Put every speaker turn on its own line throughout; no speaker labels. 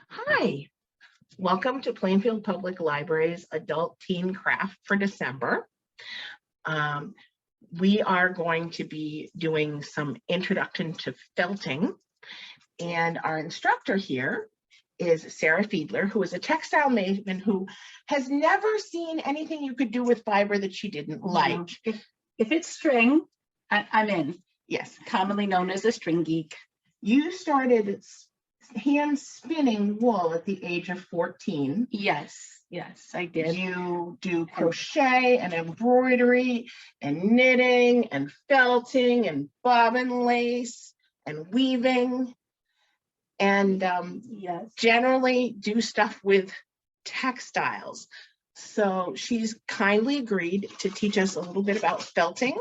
Hi, welcome to Plainfield Public Library's Adult Teen Craft for December. We are going to be doing some introduction to felting, and our instructor here is Sarah Fiedler, who is a textile maven who has never seen anything you could do with fiber that she didn't like.
If it's string, I'm in.
Yes.
Commonly known as a string geek.
You started hand spinning wool at the age of 14.
Yes, I did.
You do crochet and embroidery and knitting and felting and bobbin lace and weaving, and
yes,
generally do stuff with textiles. So she's kindly agreed to teach us a little bit about felting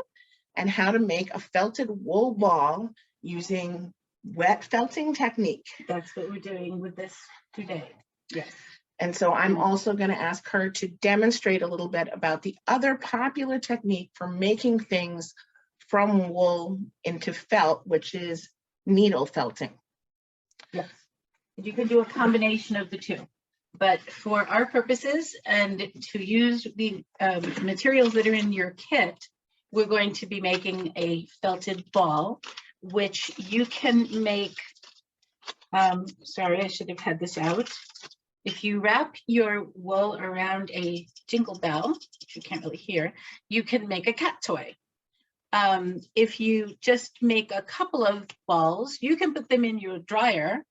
and how to make a felted wool ball using wet felting technique.
That's what we're doing with this today. Yes.
And so I'm also going to ask her to demonstrate a little bit about the other popular technique for making things from wool into felt, which is needle felting.
Yes. You can do a combination of the two, but for our purposes and to use the materials that are in your kit, we're going to be making a felted ball, which you can make. Sorry, I should have had this out. If you wrap your wool around a jingle bell, which you can't really hear, you can make a cat toy. If you just make a couple of balls, you can put them in your dryer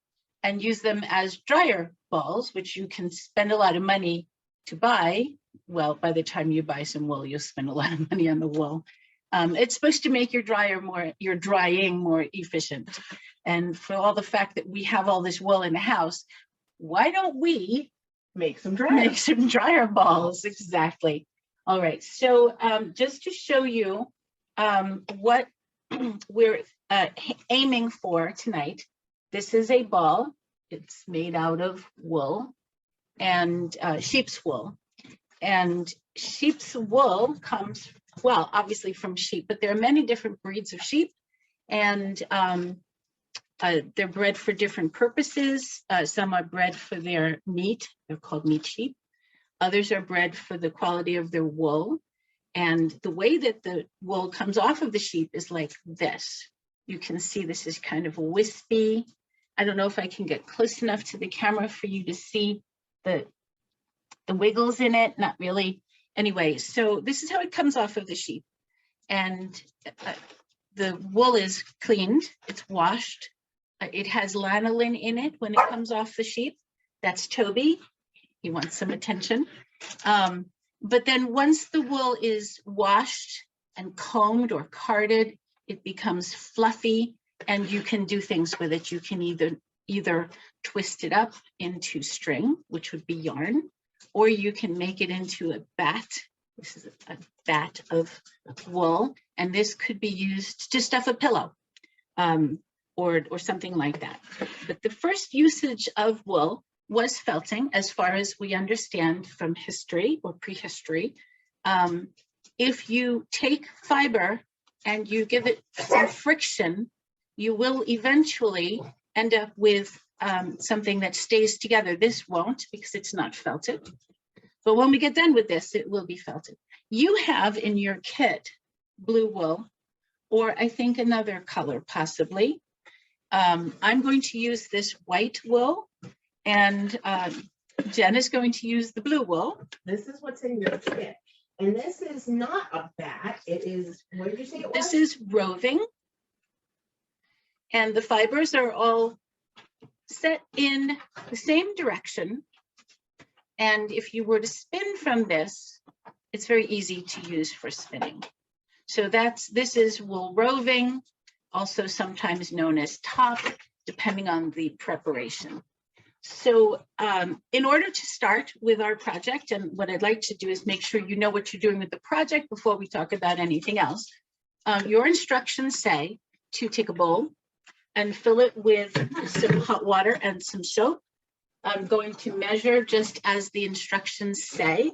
and use them as dryer balls, which you can spend a lot of money to buy. Well, by the time you buy some wool, you'll spend a lot of money on the wool. It's supposed to make your drying more efficient. And for all the fact that we have all this wool in the house, why don't we
make some dryer
balls? Exactly. All right. So just to show you what we're aiming for tonight, this is a ball. It's made out of wool and sheep's wool. And sheep's wool comes, well, obviously from sheep, but there are many different breeds of sheep, and they're bred for different purposes. Some are bred for their meat. They're called meat sheep. Others are bred for the quality of their wool. And the way that the wool comes off of the sheep is like this. You can see this is kind of wispy. I don't know if I can get close enough to the camera for you to see the wiggles in it. Not really. Anyway, so this is how it comes off of the sheep. And the wool is cleaned. It's washed. It has lanolin in it when it comes off the sheep. That's Toby. He wants some attention. But then once the wool is washed and combed or carded, it becomes fluffy and you can do things with it. You can either twist it up into string, which would be yarn, or you can make it into a bat. This is a bat of wool, and this could be used to stuff a pillow. Or something like that. But the first usage of wool was felting, as far as we understand from history or prehistory. If you take fiber and you give it some friction, you will eventually end up with something that stays together. This won't, because it's not felted. But when we get done with this, it will be felted. You have in your kit blue wool, or I think another color possibly. I'm going to use this white wool, and Jen is going to use the blue wool.
This is what's in your kit. And this is not a bat. It is, what did you say it was?
This is roving. And the fibers are all set in the same direction. And if you were to spin from this, it's very easy to use for spinning. So this is wool roving, also sometimes known as top, depending on the preparation. So in order to start with our project, and what I'd like to do is make sure you know what you're doing with the project before we talk about anything else. Your instructions say to take a bowl and fill it with some hot water and some soap. I'm going to measure just as the instructions say.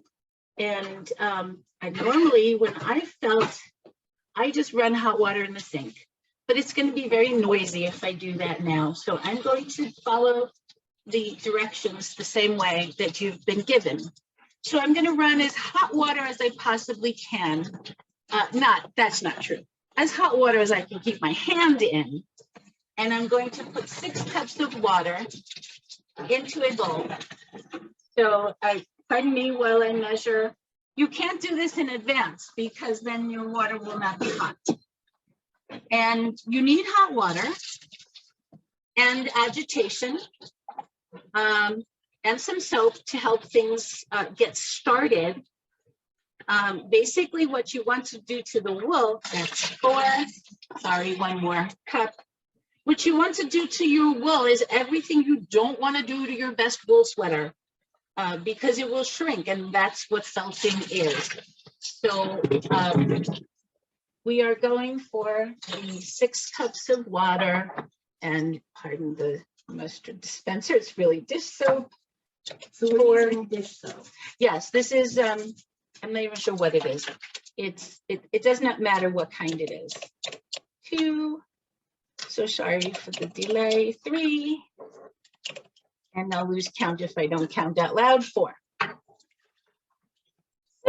And I normally, when I felt, I just run hot water in the sink. But it's going to be very noisy if I do that now. So I'm going to follow the directions the same way that you've been given. So I'm going to run as hot water as I possibly can. That's not true. As hot water as I can keep my hand in. And I'm going to put 6 cups of water into a bowl. So pardon me while I measure. You can't do this in advance because then your water will not be hot. And you need hot water and agitation and some soap to help things get started. Basically what you want to do to the wool, that's 4, sorry, 1 more cup. What you want to do to your wool is everything you don't want to do to your best wool sweater because it will shrink, and that's what felting is. So we are going for the 6 cups of water, and pardon the mustard dispenser, it's really dish soap. So dish soap. Yes, this is, I'm not even sure what it is. It does not matter what kind it is. 2, so sorry for the delay, 3, and I'll lose count if I don't count out loud, 4. A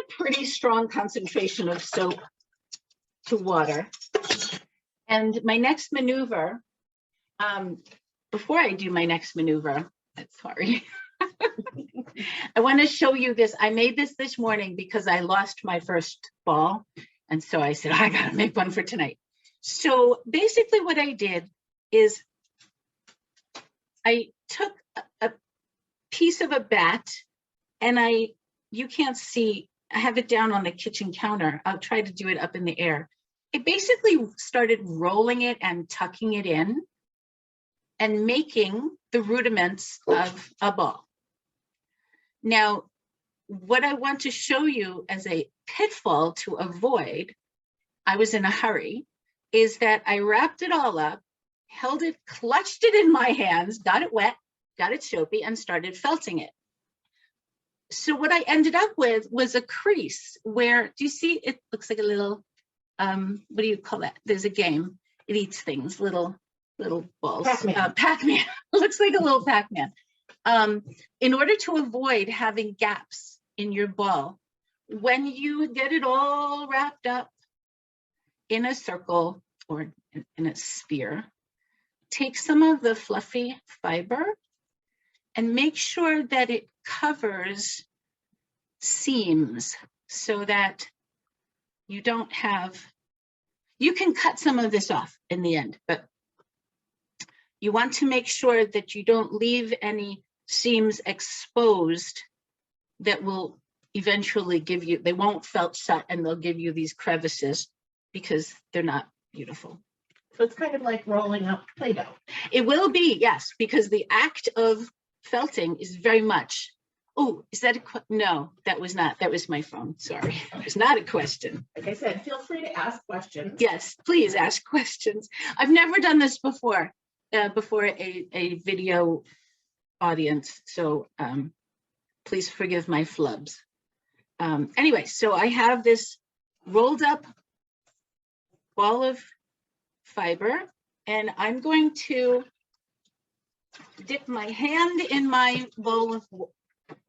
pretty strong concentration of soap to water. And my next maneuver, before I do my next maneuver, sorry, I want to show you this. I made this morning because I lost my first ball. And so I said, I got to make one for tonight. So basically what I did is I took a piece of a bat and you can't see, I have it down on the kitchen counter. I'll try to do it up in the air. I basically started rolling it and tucking it in and making the rudiments of a ball. Now, what I want to show you as a pitfall to avoid, I was in a hurry, is that I wrapped it all up, held it, clutched it in my hands, got it wet, got it soapy, and started felting it. So what I ended up with was a crease where, do you see, it looks like a little, what do you call that? There's a game, it eats things, little balls.
Pac-Man.
Pac-Man, looks like a little Pac-Man. In order to avoid having gaps in your ball, when you get it all wrapped up in a circle or in a sphere, take some of the fluffy fiber and make sure that it covers seams so that you don't have, you can cut some of this off in the end, but you want to make sure that you don't leave any seams exposed that will eventually give you, they won't felt shut and they'll give you these crevices because they're not beautiful.
So it's kind of like rolling up Play-Doh.
It will be, yes, because the act of felting is very much, oh, is that no, that was not, that was my phone, sorry. It's not a question.
Like I said, feel free to ask questions.
Yes, please ask questions. I've never done this before, a video audience, so please forgive my flubs. Anyway, so I have this rolled up ball of fiber, and I'm going to dip my hand in my bowl of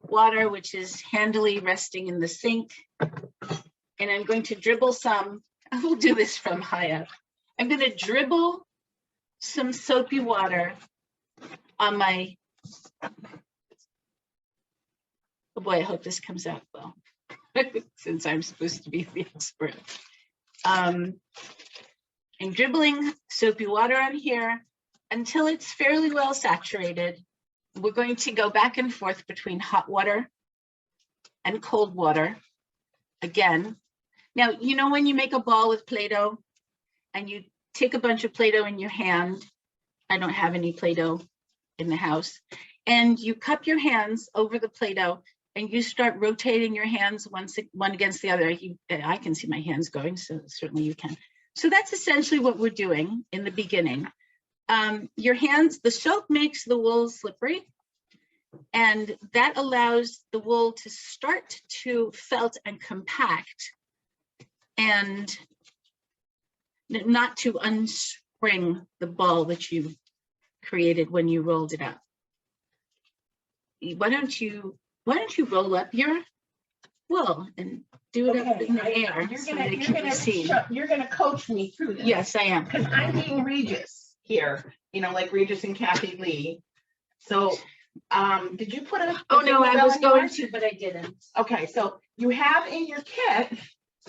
water, which is handily resting in the sink, and I'm going to dribble some, I will do this from high up. I'm going to dribble some soapy water on my, oh boy, I hope this comes out well, since I'm supposed to be the expert. And dribbling soapy water on here until it's fairly well saturated. We're going to go back and forth between hot water and cold water again. Now, you know when you make a ball with Play-Doh and you take a bunch of Play-Doh in your hand, I don't have any Play-Doh in the house, and you cup your hands over the Play-Doh and you start rotating your hands one against the other. I can see my hands going, so certainly you can. So that's essentially what we're doing in the beginning. Your hands, the soap makes the wool slippery, and that allows the wool to start to felt and compact and not to unspring the ball that you created when you rolled it up. why don't you roll up your wool and do it up in the air so that it can be seen.
You're gonna coach me through this.
Yes, I am.
Because I'm being Regis here, you know, like Regis and Kathy Lee. So, did you put a?
Oh, no, I was going
yours?
to, but I didn't.
Okay, so you have in your kit.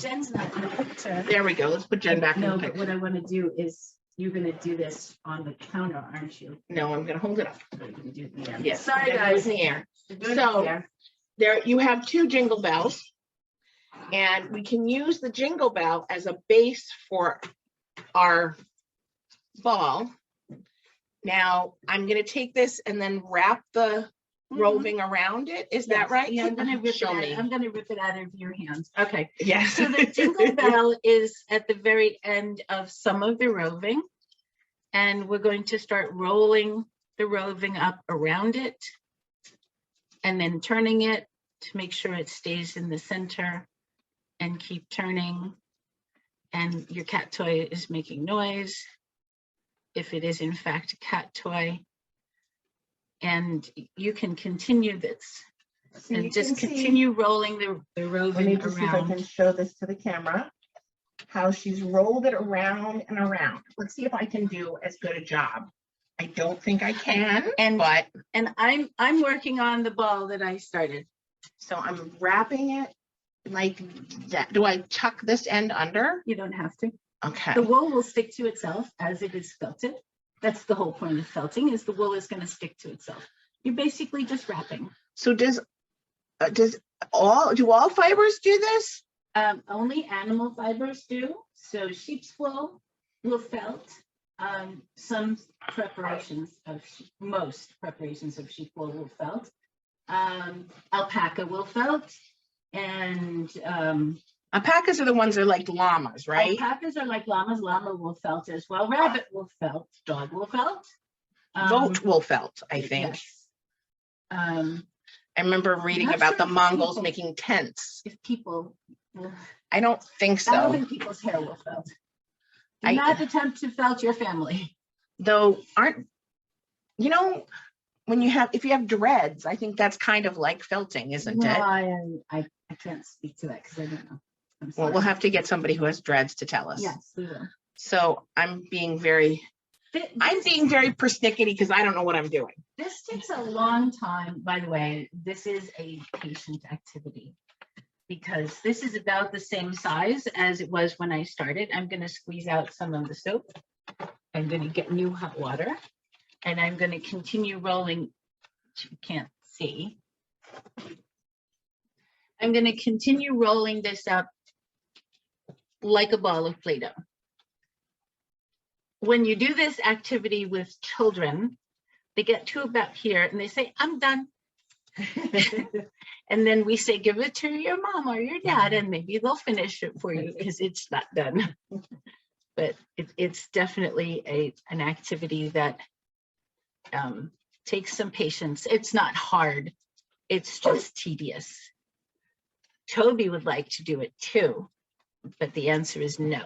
Jen's not in the picture.
There we go. Let's put Jen back in
No,
the
but
picture.
what I want to do is, you're going to do this on the counter, aren't you?
No, I'm gonna hold it up.
You're gonna do it in the air.
Yes.
Sorry,
I'm gonna do it
guys.
in the air.
Do it in
So-
the air.
There, you have 2 jingle bells. And we can use the jingle bell as a base for our ball. Now, I'm gonna take this and then wrap the roving around it. Is that
Yes,
right?
Yeah, I'm gonna rip
Show
it out.
me.
I'm gonna rip it out of your hands. Okay.
Yes.
So the jingle bell is at the very end of some of the roving. And we're going to start rolling the roving up around it. And then turning it to make sure it stays in the center and keep turning. And your cat toy is making noise, if it is in fact a cat toy. And you can continue this
So
and
you
just
can see-
continue rolling the
Let me
roving
just see if I can
around.
show this to the camera. How she's rolled it around and around. Let's see if I can do as good a job. I don't think I can,
And-
but
And I'm working on the ball that I started.
so I'm wrapping it like that. Do I tuck this end under?
You don't have to.
Okay.
The wool will stick to itself as it is felted. That's the whole point of felting, is the wool is going to stick to itself. You're basically just wrapping.
So do all fibers do this?
Only animal fibers do. So sheep's wool will felt. Some preparations of most preparations of sheep wool will felt. Alpaca will felt, and
Alpacas are the ones that are like llamas, right?
alpacas are like llamas. Llama will felt as well. Rabbit will felt. Dog will felt.
Goat will felt, I think.
Yes.
I remember reading
Not
about
sure
the
if
Mongols
people-
making tents.
If people,
I don't think so.
thousand people's hair will felt. Do
I-
not attempt to felt your family.
Though aren't, you know, if you have dreads, I think that's kind of like felting, isn't
No,
it?
I can't speak to that because I don't know. I'm
Well,
sorry.
we'll have to get somebody who has dreads to tell us.
Yes, we will.
So I'm being very persnickety because I don't know what I'm doing.
This takes a long time. By the way, this is a patient activity because this is about the same size as it was when I started. I'm going to squeeze out some of the soap. I'm going to get new hot water and I'm going to continue rolling. You can't see. I'm going to continue rolling this up like a ball of Play-Doh. When you do this activity with children, they get to about here and they say, I'm done. And then we say, give it to your mom or your dad, and maybe they'll finish it for you because it's not done. But it's definitely an activity that takes some patience. It's not hard. It's just tedious. Toby would like to do it too, but the answer is no.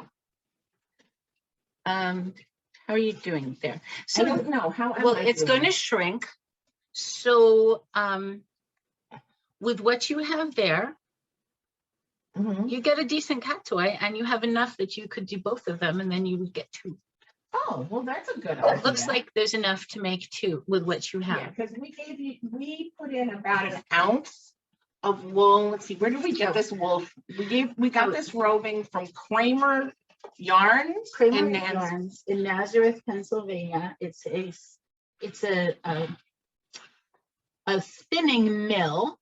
How are you doing there?
I
So,
don't know. How am
well,
I
it's
doing?
going to shrink. So, with what you have there,
Mhm.
you get a decent cat toy and you have enough that you could do both of them and then you would get 2.
Oh, well, that's a good idea.
It looks like there's enough to make 2 with what you
Yeah,
have.
because we put in about an ounce of wool. Let's see, where did we get this wool? We got this roving from Kramer Yarns.
Kramer
in Nans-
Yarns in Nazareth, Pennsylvania. It's a spinning mill,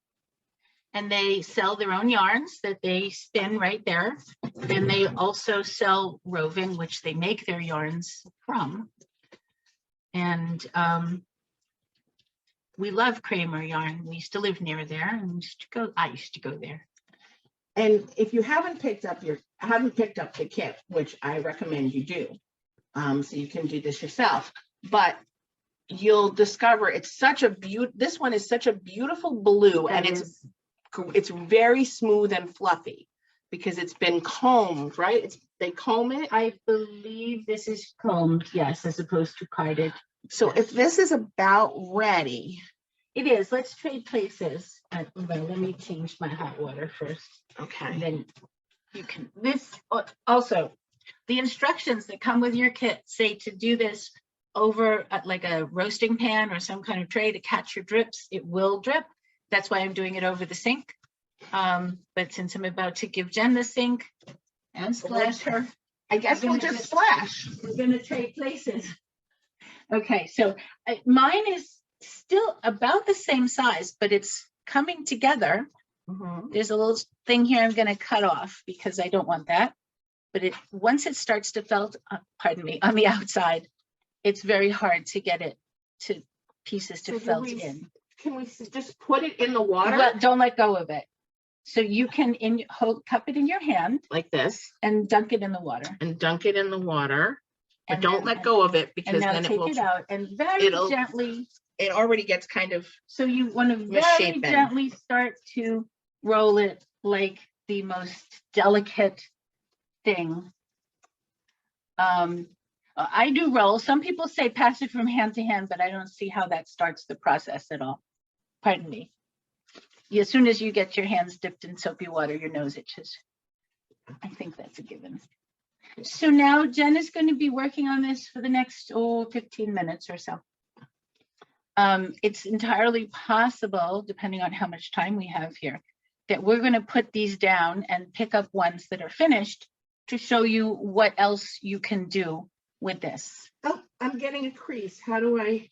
and they sell their own yarns that they spin right there. And they also sell roving, which they make their yarns from. And we love Kramer Yarn. We used to live near there, and I used to go there.
And if you haven't picked up the kit, which I recommend you do, so you can do this yourself, but you'll discover this one is such a beautiful blue, and it's very smooth and fluffy because it's been combed, right? They comb it.
I believe this is combed, yes, as opposed to carded.
So if this is about ready,
It is. Let's trade places. Well, let me change my hot water first.
Okay.
And then you can, this also, the instructions that come with your kit say to do this over like a roasting pan or some kind of tray to catch your drips. It will drip. That's why I'm doing it over the sink. But since I'm about to give Jen the sink and splash her,
I guess we'll just splash.
we're going to trade places. Okay, so mine is still about the same size, but it's coming together. There's a little thing here I'm going to cut off because I don't want that. But once it starts to felt, pardon me, on the outside, it's very hard to get it to pieces to felt in.
Can we just put it in the water?
Well, don't let go of it. So you can cup it in your hand
Like this.
and dunk it in the water.
And dunk it in the water. But
And
don't let go of it because
now
then
take
it will.
it out and very gently.
It already gets kind of.
So you want to very
misshapen.
gently start to roll it like the most delicate thing. I do roll. Some people say pass it from hand to hand, but I don't see how that starts the process at all. Pardon me. As soon as you get your hands dipped in soapy water, your nose itches. I think that's a given. So now Jen is going to be working on this for the next 15 minutes or so. It's entirely possible, depending on how much time we have here, that we're going to put these down and pick up ones that are finished to show you what else you can do with this.
Oh, I'm getting a crease. How do I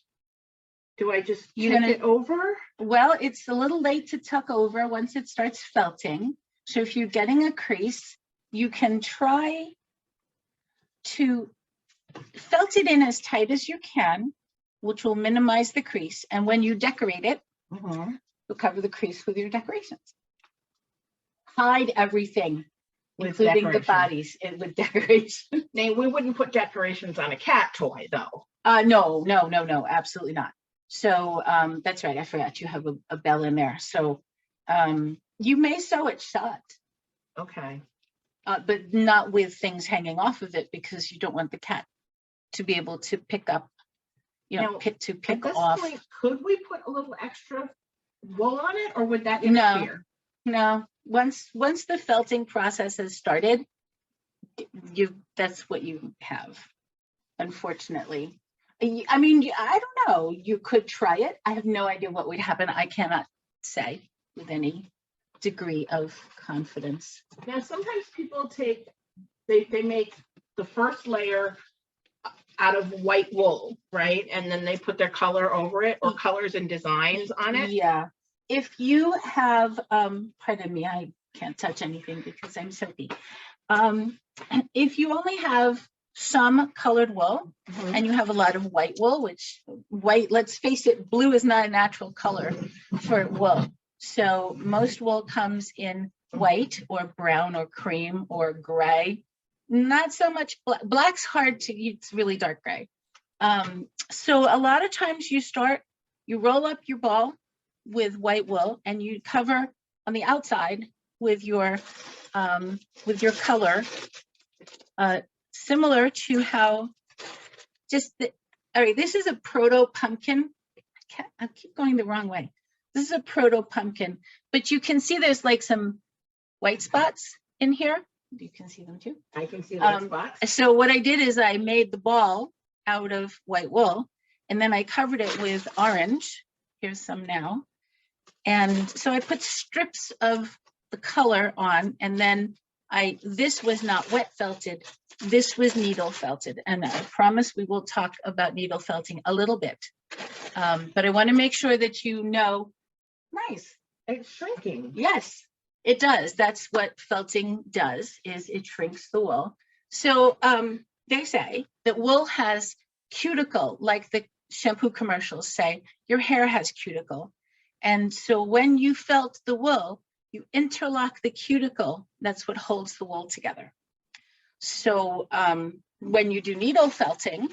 just
You're
take it over?
Well, it's a little late to tuck over once it starts felting. So if you're getting a crease, you can try to felt it in as tight as you can, which will minimize the crease. And when you decorate it, you'll cover the crease with your decorations. Hide everything, including the bodies, with decorations.
Now, we wouldn't put decorations on a cat toy, though.
No, absolutely not. So that's right. I forgot you have a bell in there. So you may sew it shut.
Okay.
But not with things hanging off of it because you don't want the cat to be able to pick up, pick off.
Point, could we put a little extra wool on it, or would that interfere?
No. Once the felting process has started, that's what you have. Unfortunately, I mean, I don't know. You could try it. I have no idea what would happen. I cannot say with any degree of confidence.
Now, sometimes people they make the first layer out of white wool, right? And then they put their color over it, or colors and designs on it.
Yeah. If you have, pardon me, I can't touch anything because I'm soapy. If you only have some colored wool and you have a lot of white wool, which white, let's face it, blue is not a natural color for wool. So most wool comes in white or brown or cream or gray. Not so much black. Black's hard to, it's really dark gray. So a lot of times you roll up your ball with white wool and you cover on the outside with your color, similar to how all right, this is a proto pumpkin. I keep going the wrong way. This is a proto pumpkin, but you can see there's like some white spots in here. You can see them too.
I can see the spots.
So what I did is I made the ball out of white wool and then I covered it with orange. Here's some now. And so I put strips of the color on, and then this was not wet felted, this was needle felted. And I promise we will talk about needle felting a little bit. But I want to make sure that you know, nice.
It's shrinking.
Yes, it does. That's what felting does, is it shrinks the wool. So they say that wool has cuticle, like the shampoo commercials say, your hair has cuticle. And so when you felt the wool, you interlock the cuticle. That's what holds the wool together. So when you do needle felting,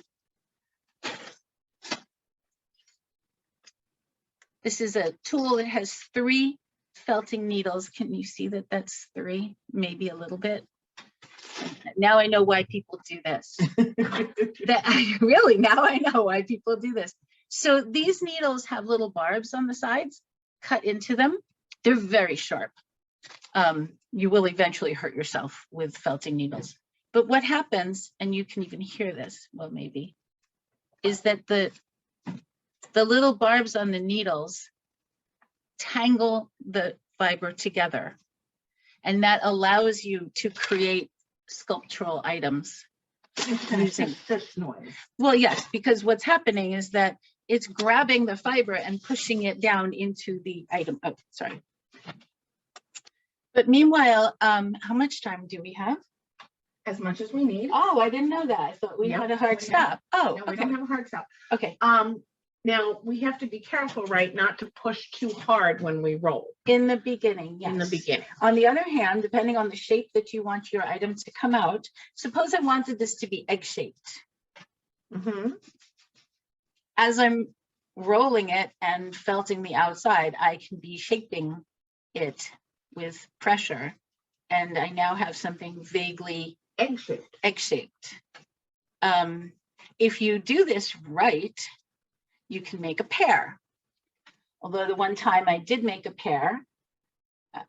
this is a tool that has 3 felting needles. Can you see that that's 3? Maybe a little bit. Now I know why people do this. Now I know why people do this. So these needles have little barbs on the sides cut into them. They're very sharp. You will eventually hurt yourself with felting needles. But what happens, and you can even hear this, well, maybe, is that the little barbs on the needles tangle the fiber together. And that allows you to create sculptural items. Using
this noise.
Well, yes, because what's happening is that it's grabbing the fiber and pushing it down into the item. Oh, sorry. But meanwhile, how much time do we have?
As much as we need.
Oh, I didn't know that. I thought we had a hard stop. Oh,
no, we don't have a hard stop.
Okay.
Now we have to be careful, right, not to push too hard when we roll.
In the beginning, yes.
In the beginning.
On the other hand, depending on the shape that you want your item to come out, suppose I wanted this to be egg-shaped.
Mm-hmm.
As I'm rolling it and felting the outside, I can be shaping it with pressure. And I now have something vaguely
egg-shaped.
Egg-shaped. If you do this right, you can make a pear. Although the one time I did make a pear,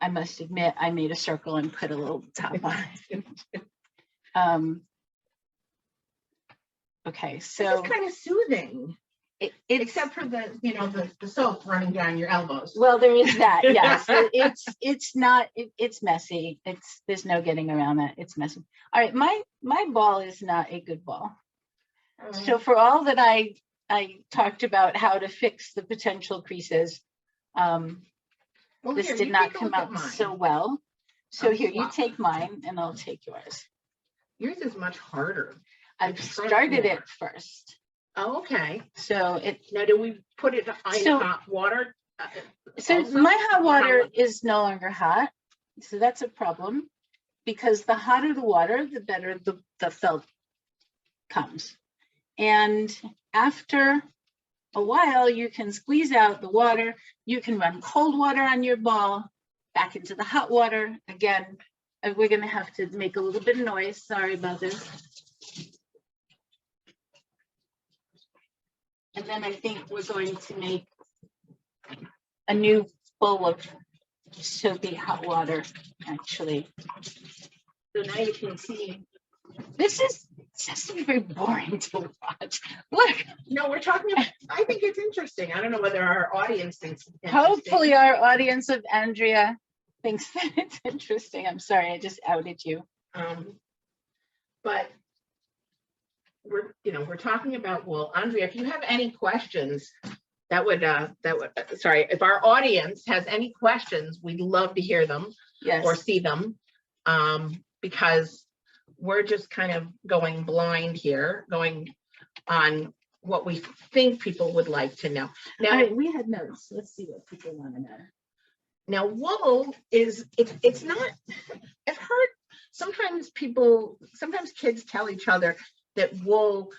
I must admit I made a circle and put a little top on it. Okay, so
it's kind of soothing. Except for the, you know, the soap running down your elbows.
Well, there is that, yes. It's not, it's messy. There's no getting around that. It's messy. All right, my ball is not a good ball. So for all that I talked about how to fix the potential creases, this did not come out so well. So here, you take mine and I'll take yours.
Yours is much harder.
I've started it first.
Oh, okay.
So
now do we put it in hot water?
So also? My hot water is no longer hot. So that's a problem because the hotter the water, the better the felt comes. And after a while, you can squeeze out the water. You can run cold water on your ball back into the hot water. Again, we're going to have to make a little bit of noise. Sorry about this. And then I think we're going to make a new bowl of soapy hot water, actually. So now you can see, this is just very boring to watch. Look.
No, we're talking about, I think it's interesting. I don't know whether our audience thinks it's interesting.
Hopefully our audience of Andrea thinks that it's interesting. I'm sorry, I just outed you.
But we're talking about wool. Andrea, if you have any questions, sorry, if our audience has any questions, we'd love to hear them. Yes. Or see them, because we're just kind of going blind here, going on what we think people would like to know. Now,
we had notes. Let's see what people want to know.
Now, wool is, it's not, I've heard sometimes kids tell each other that wool,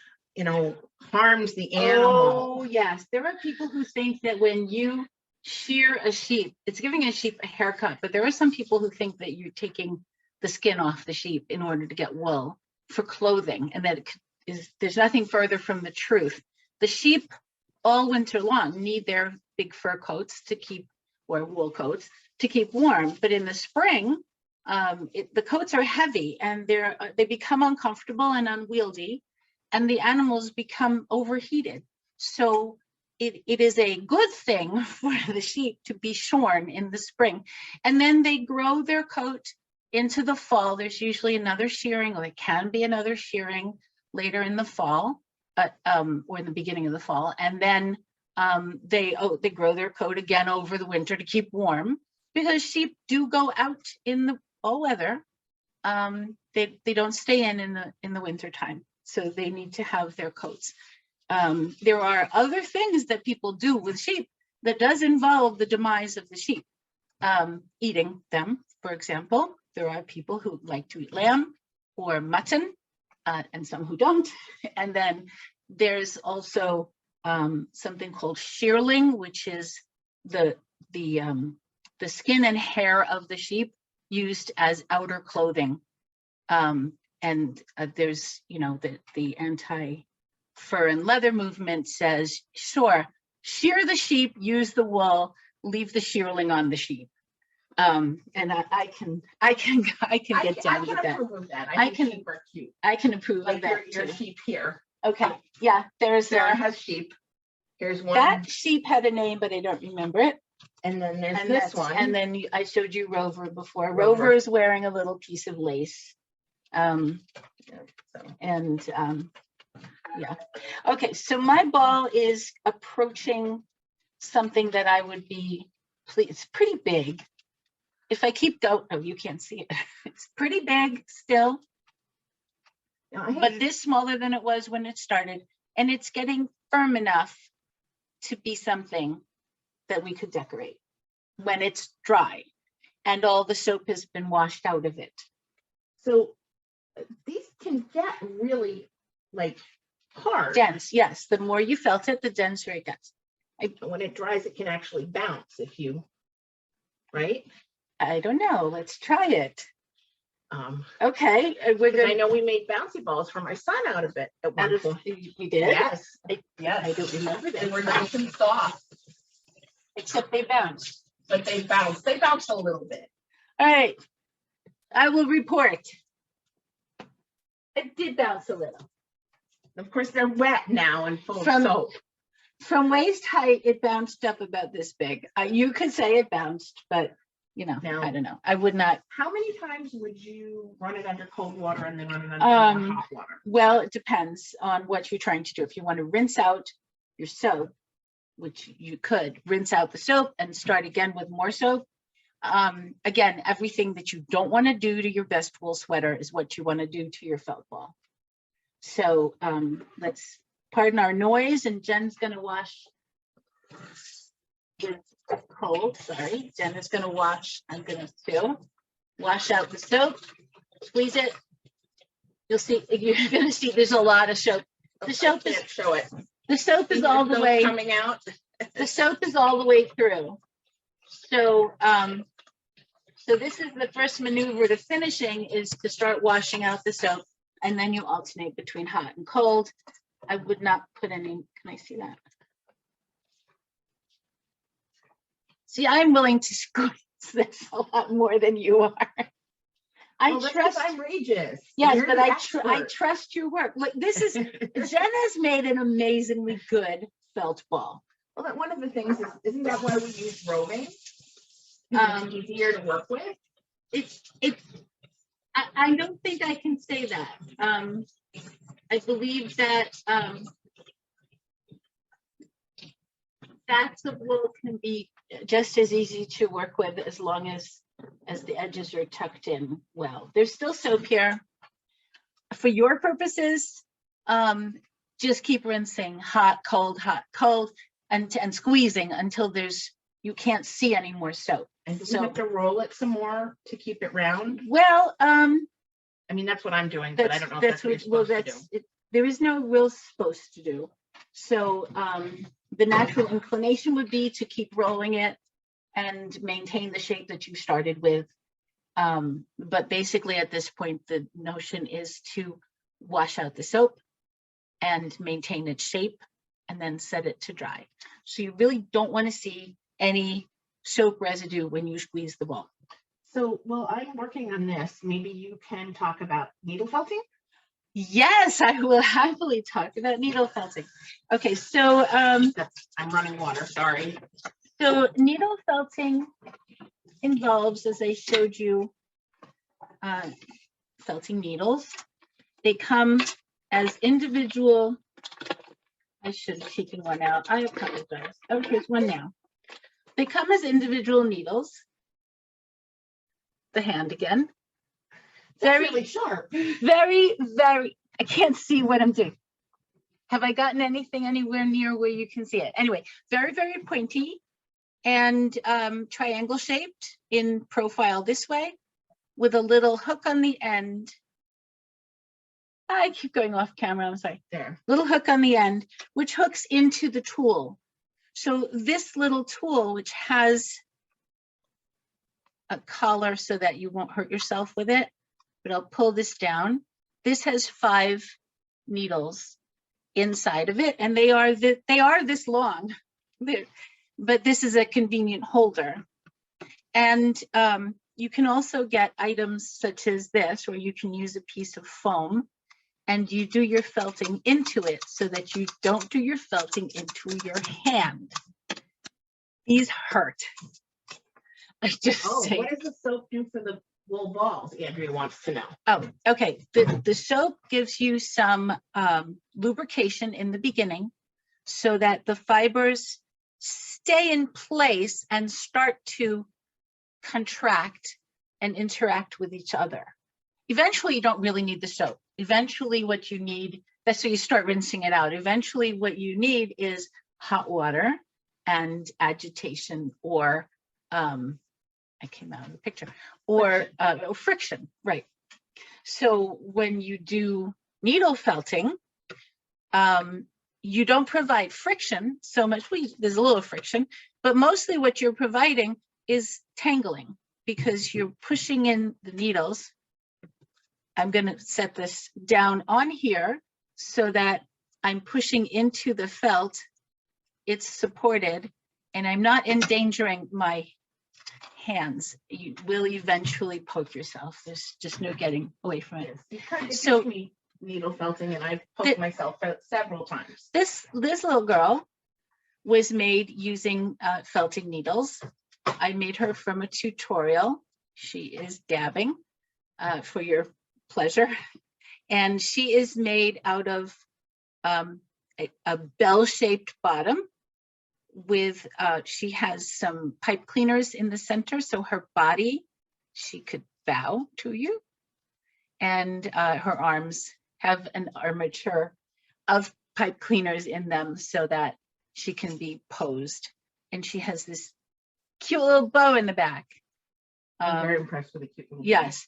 harms the animal.
Oh, yes. There are people who think that when you shear a sheep, it's giving a sheep a haircut, but there are some people who think that you're taking the skin off the sheep in order to get wool for clothing, and that there's nothing further from the truth. The sheep all winter long need their big fur coats to keep, or wool coats, to keep warm, but in the spring, the coats are heavy and they become uncomfortable and unwieldy, and the animals become overheated. So it is a good thing for the sheep to be shorn in the spring, and then they grow their coat into the fall. There's usually another shearing, or it can be another shearing later in the fall, or in the beginning of the fall, and then they grow their coat again over the winter to keep warm, because sheep do go out in the all weather. They don't stay in the winter time, so they need to have their coats. There are other things that people do with sheep that does involve the demise of the sheep, eating them. For example, there are people who like to eat lamb or mutton, and some who don't. And then there's also something called shearling, which is the skin and hair of the sheep used as outer clothing. And there's, the anti-fur fur and leather movement says, sure, shear the sheep, use the wool, leave the shearling on the sheep. And I can get down with that.
approve of that.
I
think
can-
sheep are cute.
I can approve
Like
of that
your
too.
sheep here.
Okay, yeah, there's
Sarah has sheep. Here's one.
that sheep had a name, but I don't remember it.
And then there's
And
this
that's-
one.
And then I showed you Rover before.
Rover.
Rover is wearing a little piece of lace.
So,
And yeah. Okay, so my ball is approaching something that I would be, please, it's pretty big. If I keep going, oh, you can't see it. It's pretty big still,
now I have-
but this smaller than it was when it started. And it's getting firm enough to be something that we could decorate when it's dry and all the soap has been washed out of it.
so these can get really like hard.
Dense, yes. The more you felt it, the denser it gets.
When it dries, it can actually bounce if you, right?
I don't know. Let's try it.
Um,
Okay, we're
'cause I
gonna.
know we made bouncy balls for my son out of it at one point.
We did.
Yes,
I
yes.
don't remember
They
that.
were nice and soft,
Except they bounced.
but they bounced. They bounced a little bit.
All right. I will report. It did bounce a little.
Of course, they're wet now and full of
From-
soap.
From waist height, it bounced up about this big. You could say it bounced, but you know,
No.
I don't know. I would not.
How many times would you run it under cold water and then run it under more hot water?
Well, it depends on what you're trying to do. If you want to rinse out your soap, which you could rinse out the soap and start again with more soap. Again, everything that you don't want to do to your best wool sweater is what you want to do to your felt ball. So let's pardon our noise, and Jen's going to wash. It's cold, sorry. Jen is going to wash. I'm going to too. Wash out the soap, squeeze it. You'll see, you're going to see there's a lot of soap. The soap is,
Can't show it.
the soap is all the
Soap
way,
coming out.
the soap is all the way through. So, so this is the first maneuver to finishing, is to start washing out the soap, and then you alternate between hot and cold. I would not put any, can I see that? See, I'm willing to squeeze this a lot more than you are. I
Well, that's 'cause
trust,
I'm Regis.
yes,
You're
but
the
I
expert.
trust your work. Look, this is, Jen has made an amazingly good felt ball.
Well, that one of the things is, isn't that why we use roving? It's easier to work with.
I don't think I can say that. I believe that fats of wool can be just as easy to work with as long as the edges are tucked in well. There's still soap here. For your purposes, just keep rinsing hot, cold, and squeezing until you can't see any more soap.
And do we
So-
have to roll it some more to keep it round?
Well,
I mean, that's what I'm doing, but I don't know if that's what you're
well,
supposed to do.
there is no real supposed to do. So the natural inclination would be to keep rolling it and maintain the shape that you started with. But basically at this point, the notion is to wash out the soap and maintain its shape and then set it to dry. So you really don't want to see any soap residue when you squeeze the ball.
So while I'm working on this, maybe you can talk about needle felting?
Yes, I will happily talk about needle felting. Okay, so
I'm running water, sorry.
so needle felting involves, as I showed you, felting needles. They come as individual. I should have taken one out. I apologize. Oh, here's one now. They come as individual needles. The hand again.
That's
Very,
really sharp.
very, very, I can't see what I'm doing. Have I gotten anything anywhere near where you can see it? Anyway, very, very pointy and triangle shaped in profile this way with a little hook on the end. I keep going off camera, I'm sorry.
There.
Little hook on the end, which hooks into the tool. So this little tool, which has a collar so that you won't hurt yourself with it, but I'll pull this down. This has 5 needles inside of it, and they are this long. But this is a convenient holder. And you can also get items such as this, where you can use a piece of foam and you do your felting into it so that you don't do your felting into your hand. These hurt. I just say.
What does the soap do for the wool balls? Andrea wants to know.
Oh, okay. The soap gives you some lubrication in the beginning so that the fibers stay in place and start to contract and interact with each other. Eventually, you don't really need the soap. Eventually, what you need, that's so you start rinsing it out. Eventually, what you need is hot water and agitation, or I came out of the picture, or friction, right? So when you do needle felting, you don't provide friction so much. Well, there's a little friction, but mostly what you're providing is tangling, because you're pushing in the needles. I'm going to set this down on here so that I'm pushing into the felt. It's supported, and I'm not endangering my hands. You will eventually poke yourself. There's just no getting away from it.
Yes,
so
me needle felting, and I've poked myself several times.
This little girl was made using felting needles. I made her from a tutorial. She is dabbing for your pleasure. And she is made out of a bell-shaped bottom with, she has some pipe cleaners in the center, so her body, she could bow to you. And her arms have an armature of pipe cleaners in them so that she can be posed. And she has this cute little bow in the back.
I'm very impressed with the cute little bow.
Yes.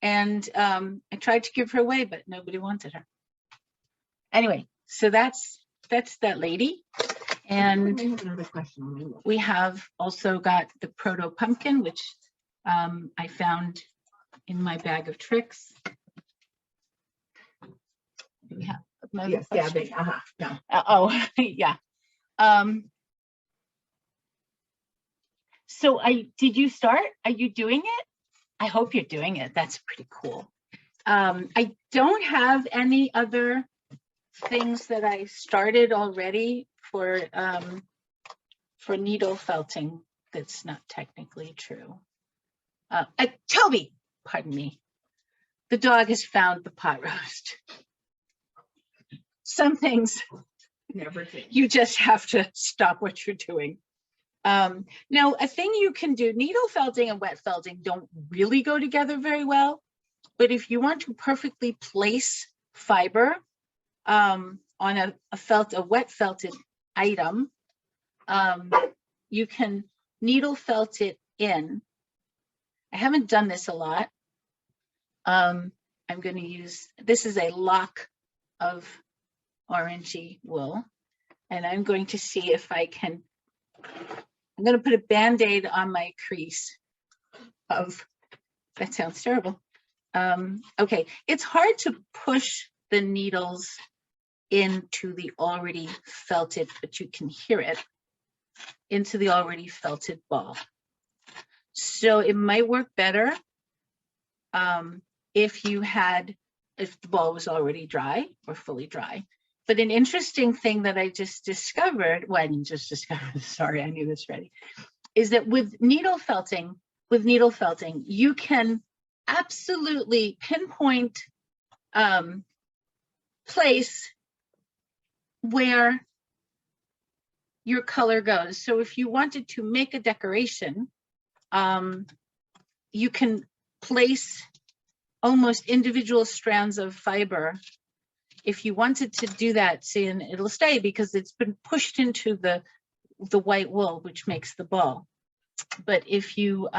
And I tried to give her away, but nobody wanted her. Anyway, so that's that lady. And
another question.
We have also got the proto pumpkin, which I found in my bag of tricks. Do we have another
yes,
question?
Yeah.
Oh, yeah. So did you start? Are you doing it? I hope you're doing it. That's pretty cool. I don't have any other things that I started already for needle felting. That's not technically true. Toby, pardon me. The dog has found the pot roast. Some things
Never change.
you just have to stop what you're doing. Now, a thing you can do, needle felting and wet felting don't really go together very well, but if you want to perfectly place fiber on a wet felted item, you can needle felt it in. I haven't done this a lot. I'm going to use, this is a lock of orangey wool, and I'm going to see if I can, I'm going to put a Band-Aid on my crease of, that sounds terrible. Okay, it's hard to push the needles into the already felted, but you can hear it, into the already felted ball. So it might work better if the ball was already dry or fully dry. But an interesting thing that I just discovered, well, I didn't just discover, sorry, I knew this already, is that with needle felting, you can absolutely pinpoint place where your color goes. So if you wanted to make a decoration, you can place almost individual strands of fiber. If you wanted to do that, see, and it'll stay because it's been pushed into the white wool, which makes the ball. But if you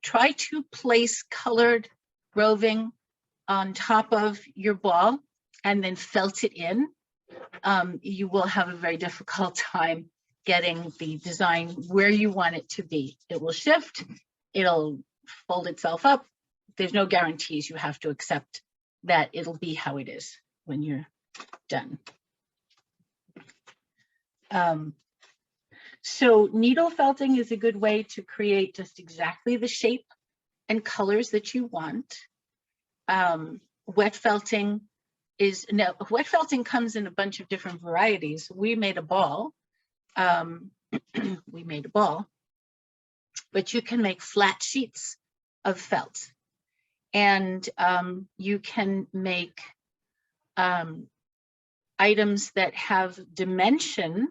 try to place colored roving on top of your ball and then felt it in, you will have a very difficult time getting the design where you want it to be. It will shift, it'll fold itself up. There's no guarantees. You have to accept that it'll be how it is when you're done. So needle felting is a good way to create just exactly the shape and colors that you want. Wet felting wet felting comes in a bunch of different varieties. We made a ball. We made a ball, but you can make flat sheets of felt, and you can make items that have dimension.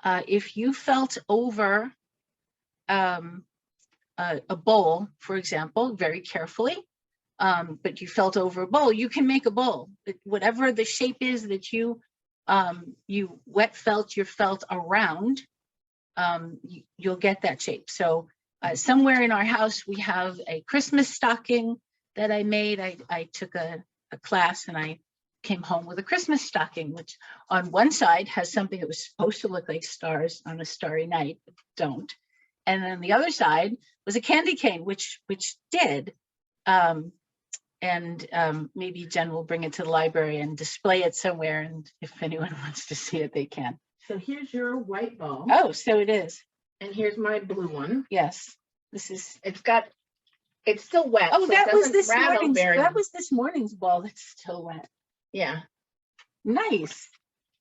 If you felt over a bowl, for example, very carefully, but you felt over a bowl, you can make a bowl. Whatever the shape is that you wet felt your felt around, you'll get that shape. So somewhere in our house, we have a Christmas stocking that I made. I took a class and I came home with a Christmas stocking, which on one side has something that was supposed to look like stars on a starry night, but don't. And then the other side was a candy cane, which did. Maybe Jen will bring it to the library and display it somewhere. And if anyone wants to see it, they can.
So here's your white ball.
Oh, so it is.
And here's my blue one.
Yes, this is.
It's still wet.
Oh,
so
that was this morning's.
very...
That was this morning's ball. That's still wet.
Yeah.
Nice.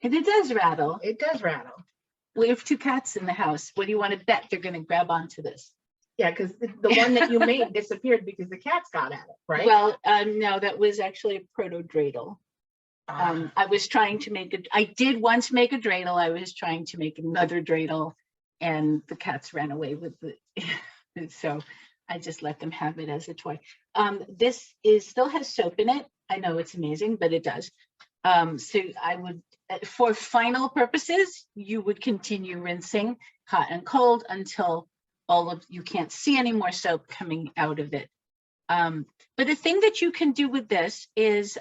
And it does rattle.
It does rattle.
We have 2 cats in the house. What do you want to bet they're going to grab onto this?
Yeah, because the one that you made disappeared because the cats got at it, right?
Well, no, that was actually a proto dreidel. I was trying to make I did once make a dreidel. I was trying to make another dreidel, and the cats ran away with it. So I just let them have it as a toy. This still has soap in it. I know it's amazing, but it does. So I would, for final purposes, you would continue rinsing hot and cold until you can't see any more soap coming out of it. But the thing that you can do with this is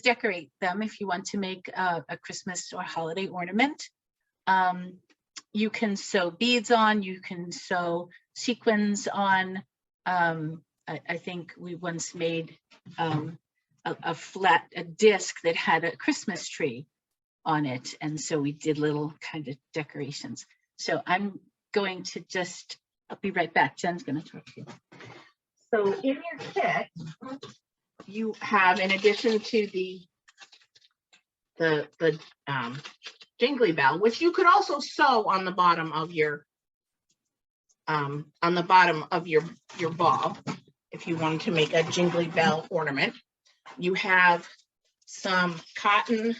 decorate them if you want to make a Christmas or holiday ornament. You can sew beads on, you can sew sequins on. I think we once made a disc that had a Christmas tree on it. And so we did little kind of decorations. So I'm going to I'll be right back. Jen's going to talk to you.
So in your kit, you have, in addition to the jingly bell, which you could also sew on the bottom of your ball, if you wanted to make a jingly bell ornament. You have some cotton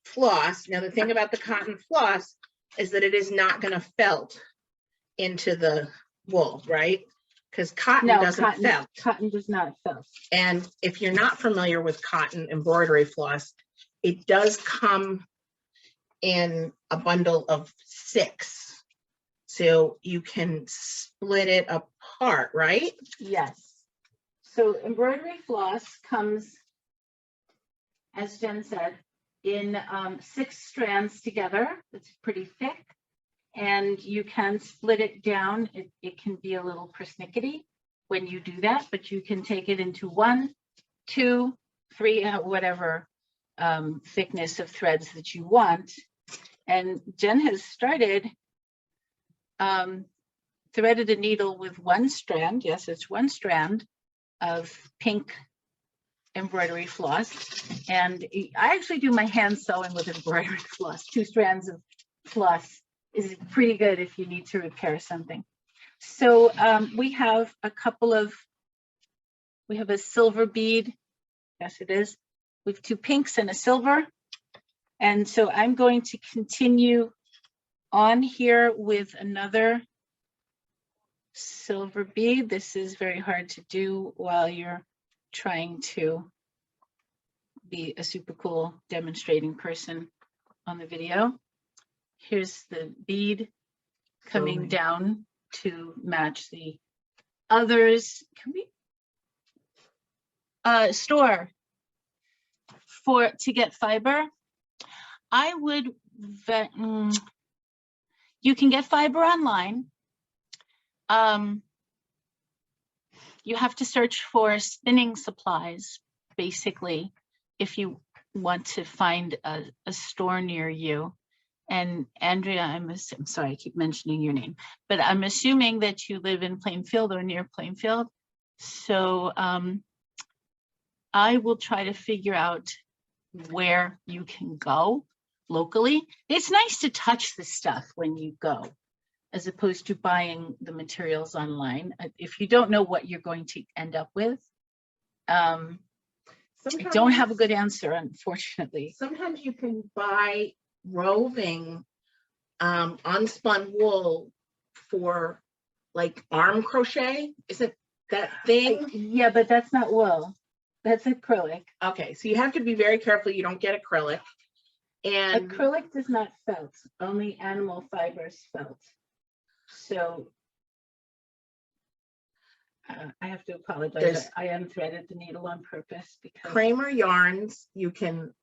floss. Now, the thing about the cotton floss is that it is not going to felt into the wool, right? Because cotton doesn't felt.
Cotton does not felt.
And if you're not familiar with cotton embroidery floss, it does come in a bundle of 6. So you can split it apart, right?
Yes. So embroidery floss comes, as Jen said, in 6 strands together. It's pretty thick. And you can split it down. It can be a little persnickety when you do that, but you can take it into 1, 2, 3, whatever thickness of threads that you want. And Jen has started, threaded a needle with 1 strand. Yes, it's 1 strand of pink embroidery floss. And I actually do my hand sewing with embroidery floss. 2 strands of floss is pretty good if you need to repair something. So we have a silver bead. Yes, it is. We have 2 pinks and a silver. And so I'm going to continue on here with another silver bead. This is very hard to do while you're trying to be a super cool demonstrating person on the video. Here's the bead coming down to match the others. Can we store to get fiber? I would you can get fiber online. You have to search for spinning supplies, basically, if you want to find a store near you. And Andrea, I'm sorry, I keep mentioning your name, but I'm assuming that you live in Plainfield or near Plainfield. So I will try to figure out where you can go locally. It's nice to touch the stuff when you go, as opposed to buying the materials online. If you don't know what you're going to end up with, I don't have a good answer, unfortunately.
Sometimes you can buy roving unspun wool for like arm crochet. Isn't that thing?
Yeah, but that's not wool. That's acrylic.
Okay, so you have to be very careful you don't get acrylic. And
acrylic does not felt, only animal fibers felt. So I have to apologize. I unthreaded the needle on purpose because
Kramer yarns you can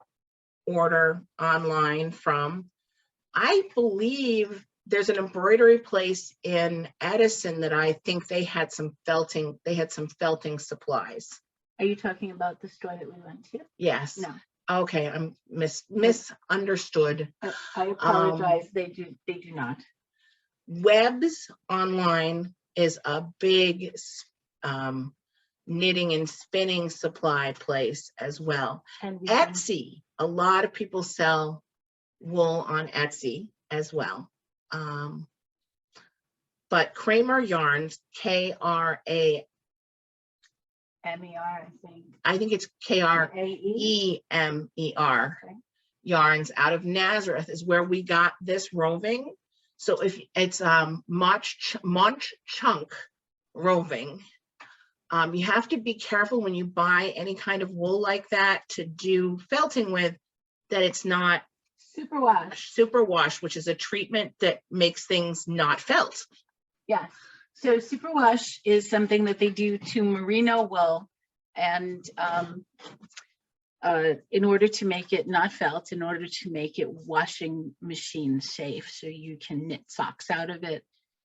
order online from. I believe there's an embroidery place in Edison that I think they had some felting. They had some felting supplies.
Are you talking about the store that we went to?
Yes.
No.
Okay, I'm misunderstood.
I apologize. They do not.
Webs online is a big knitting and spinning supply place as well.
And
Etsy, a lot of people sell wool on Etsy as well. But Kramer Yarns, K-R-A-M-E-R, I think it's K-R-E-M-E-R,
okay.
Yarns out of Nazareth is where we got this roving. So if it's Munch Chunk roving, you have to be careful when you buy any kind of wool like that to do felting with, that it's not superwash, which is a treatment that makes things not felt.
Yeah. So superwash is something that they do to merino wool, and in order to make it not felt, in order to make it washing machine safe, so you can knit socks out of it,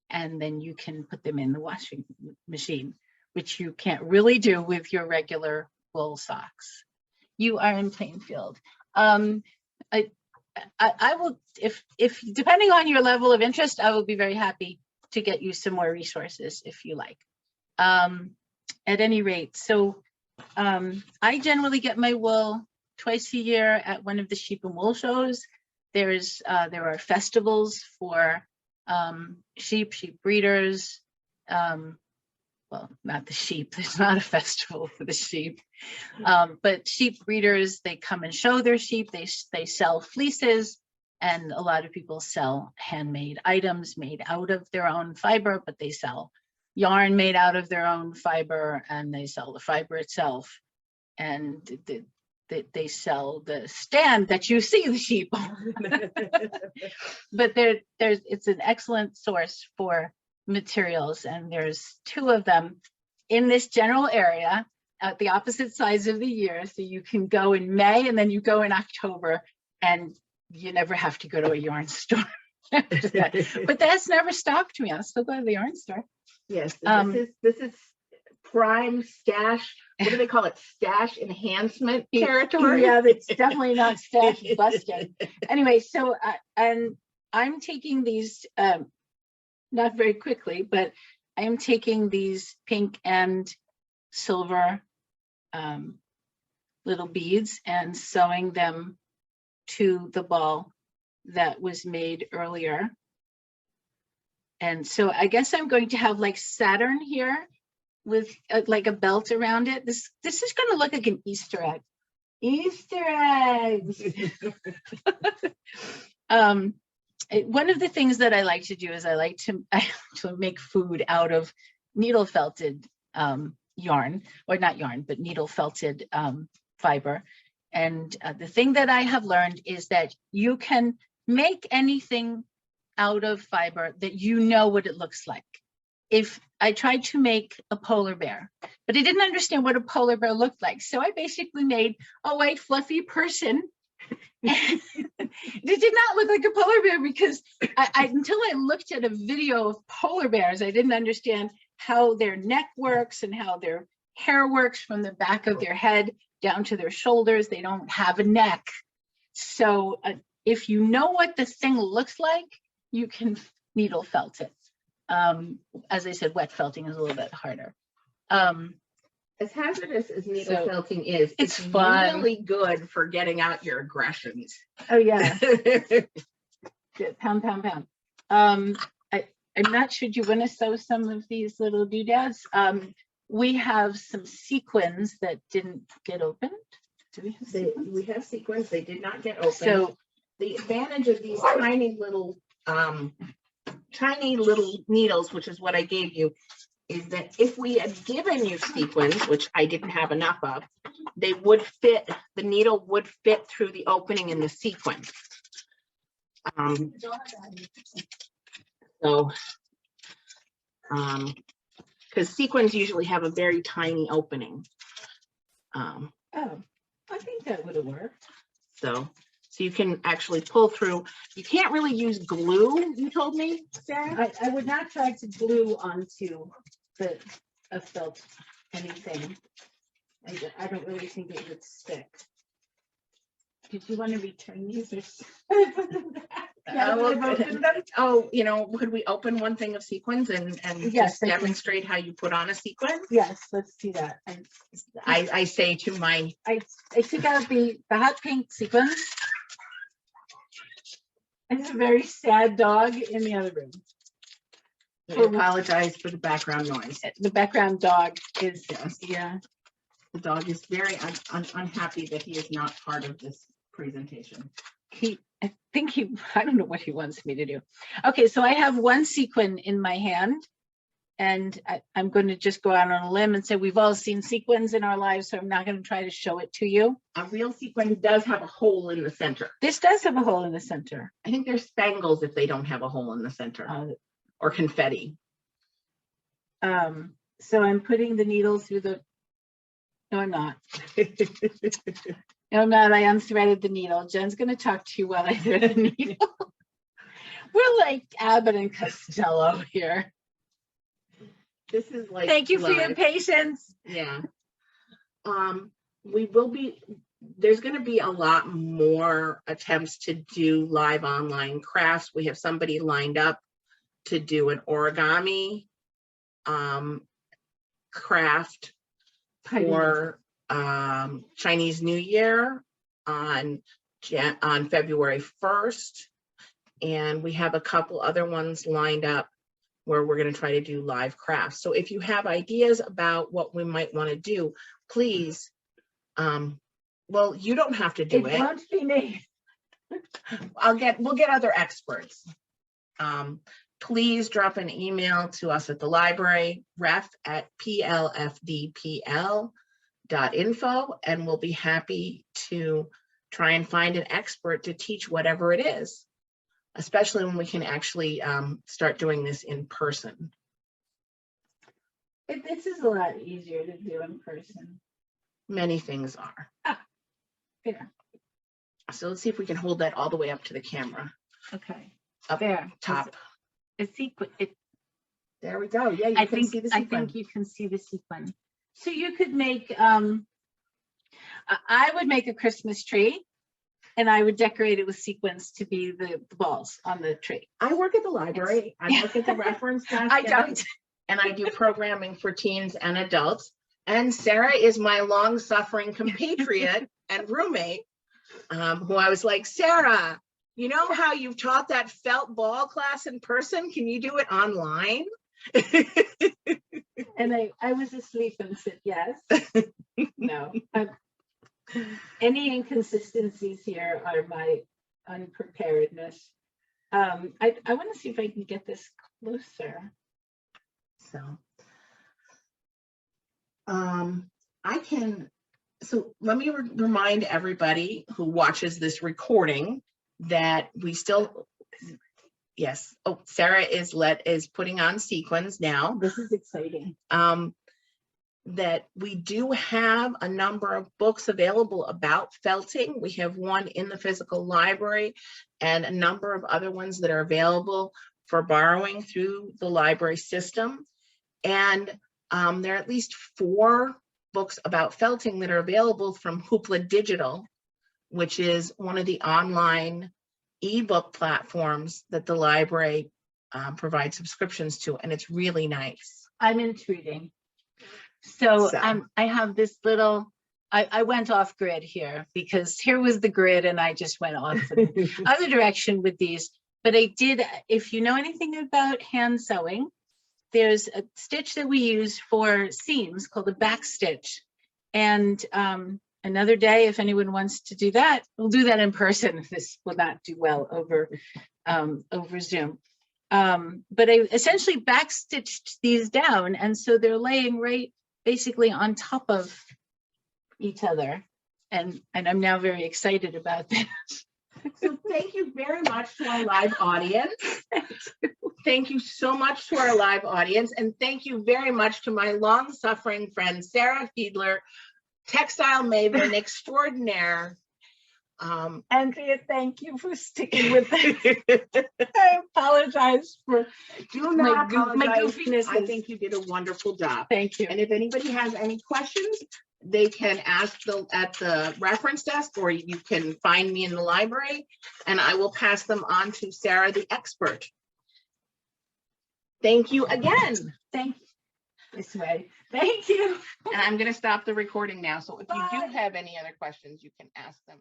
and then you can put them in the washing machine, which you can't really do with your regular wool socks. You are in Plainfield. I will, if depending on your level of interest, I will be very happy to get you some more resources if you like. At any rate, so I generally get my wool twice a year at one of the sheep and wool shows. There are festivals for sheep breeders. Well, not the sheep, there's not a festival for the sheep, but sheep breeders, they come and show their sheep. They sell fleeces, and a lot of people sell handmade items made out of their own fiber, but they sell yarn made out of their own fiber, and they sell the fiber itself, and they sell the stand that you see the sheep on. But it's an excellent source for materials, and there's two of them in this general area at the opposite sides of the year, so you can go in May and then you go in October, and you never have to go to a yarn store. But that's never stopped me. I'll still go to the yarn store.
Yes, this is prime stash. What do they call it? Stash enhancement territory.
Yeah, that's definitely not stash busting. Anyway, so and I'm taking these not very quickly, but I am taking these pink and silver little beads and sewing them to the ball that was made earlier. And so I guess I'm going to have like Saturn here with like a belt around it. This is going to look like an Easter egg. Easter eggs. One of the things that I like to do is I like to make food out of needle felted yarn, or not yarn, but needle felted fiber. And the thing that I have learned is that you can make anything out of fiber that you know what it looks like. If I tried to make a polar bear, but I didn't understand what a polar bear looked like, so I basically made a white fluffy person. It did not look like a polar bear because until I looked at a video of polar bears, I didn't understand how their neck works and how their hair works from the back of their head down to their shoulders. They don't have a neck. So if you know what this thing looks like, you can needle felt it. As I said, wet felting is a little bit harder.
As hazardous as needle
So,
felting is,
it's fun.
really good for getting out your aggressions.
Oh yeah. Good. Pound, pound, pound. I'm not sure, do you want to sew some of these little doodads? We have some sequins that didn't get opened. Do we have sequins?
We have sequins. They did not get open.
So
the advantage of these tiny little needles, which is what I gave you, is that if we had given you sequins, which I didn't have enough of, they would fit, the needle would fit through the opening in the sequin. Because sequins usually have a very tiny opening.
oh, I think that would have worked.
So you can actually pull through. You can't really use glue, you told me, Sarah?
I would not try to glue onto a felt anything. I don't really think it would stick. Did you want to return these or?
Oh, you know, could we open one thing of sequins and
yes,
just demonstrate how you put on a sequin?
Yes, let's do that.
I say to my...
I took out the hot pink sequins. There's a very sad dog in the other room.
I apologize for the background noise.
The background dog is,
yeah. The dog is very unhappy that he is not part of this presentation.
I don't know what he wants me to do. Okay, so I have one sequin in my hand, and I'm going to just go out on a limb and say we've all seen sequins in our lives, so I'm not going to try to show it to you.
A real sequin does have a hole in the center.
This does have a hole in the center.
I think there's spangles if they don't have a hole in the center, or confetti.
So I'm putting the needle through the, no, I'm not. No, I'm not. I unthreaded the needle. Jen's going to talk to you while I thread the needle. We're like Abbott and Costello here.
This is like,
thank you for your patience.
Yeah. We will be, there's going to be a lot more attempts to do live online crafts. We have somebody lined up to do an origami craft for Chinese New Year on February 1st. And we have a couple other ones lined up where we're going to try to do live crafts. So if you have ideas about what we might want to do, please, well, you don't have to do it.
It won't be me.
We'll get other experts. Please drop an email to us at the library, ref@plfdpl.info, and we'll be happy to try and find an expert to teach whatever it is, especially when we can actually start doing this in person.
This is a lot easier to do in person.
Many things are.
Yeah.
So let's see if we can hold that all the way up to the camera.
Okay.
Up
there.
top.
A sequin.
There we go. Yeah,
I think you can see the sequin. So you could make, I would make a Christmas tree and I would decorate it with sequins to be the balls on the tree.
I work at the library. I work at the reference desk.
I don't.
And I do programming for teens and adults. And Sarah is my long-suffering compatriot and roommate, who I was like, Sarah, you know how you've taught that felt ball class in person? Can you do it online?
And I was asleep and said, yes. No. Any inconsistencies here are my unpreparedness. I want to see if I can get this closer.
So so let me remind everybody who watches this recording that we still, yes. Oh, Sarah is putting on sequins now.
This is exciting.
That we do have a number of books available about felting. We have one in the physical library and a number of other ones that are available for borrowing through the library system. And there are at least 4 books about felting that are available from Hoopla Digital, which is one of the online ebook platforms that the library provides subscriptions to, and it's really nice.
I'm into reading. So
So.
I have this little, I went off grid here because here was the grid and I just went off in the other direction with these. But I did, if you know anything about hand sewing, there's a stitch that we use for seams called a back stitch. And another day, if anyone wants to do that, we'll do that in person. This will not do well over Zoom. But I essentially back stitched these down. And so they're laying right basically on top of each other. And I'm now very excited about that.
So thank you very much to our live audience. Thank you so much to our live audience. And thank you very much to my long-suffering friend, Sarah Fiedler, textile maven extraordinaire.
Andrea, thank you for sticking with it. I apologize for
my
goofiness.
I think you did a wonderful job.
Thank you.
And if anybody has any questions, they can ask at the reference desk, or you can find me in the library, and I will pass them on to Sarah, the expert. Thank you again.
Thank you. This way. Thank you.
And I'm going to stop the recording now. So if you do
Bye.
have any other questions, you can ask them.